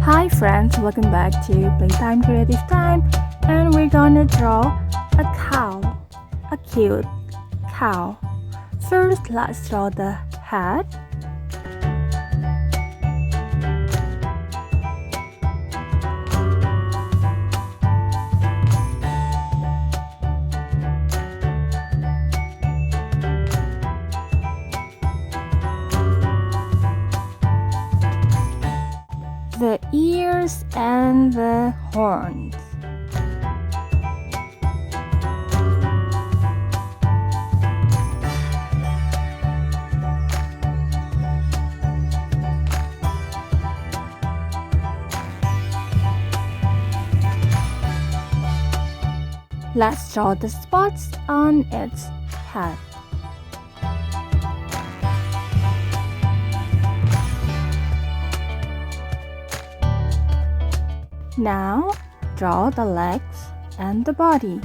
Hi friends, welcome back to Playtime Creative Time, and we're gonna draw a cow, a cute cow. First, let's draw the head. The ears and the horns. Let's draw the spots on its head. Now, draw the legs and the body.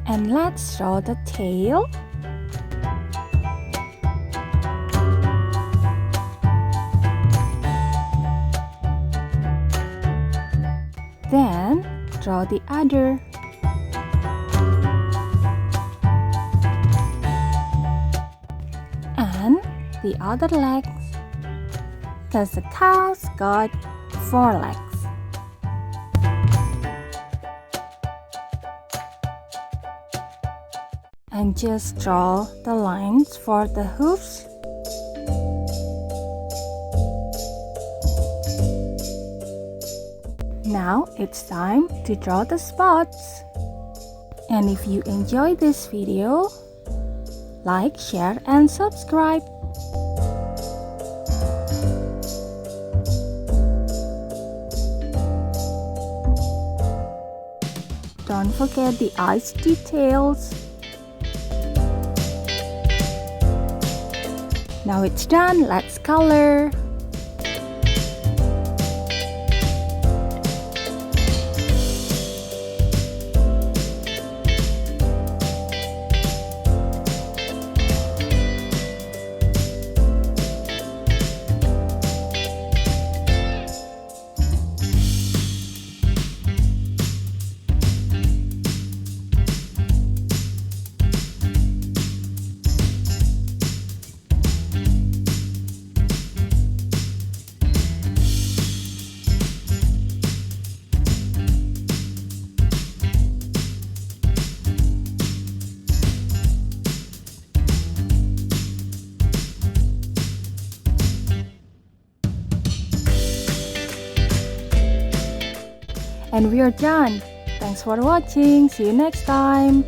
And let's draw the tail. Then, draw the udder. And the other legs, because the cow's got 4 legs. And just draw the lines for the hoofs. Now it's time to draw the spots. And if you enjoyed this video, like, share, and subscribe. Don't forget the eyes details. Now it's done, let's color. And we are done. Thanks for watching. See you next time.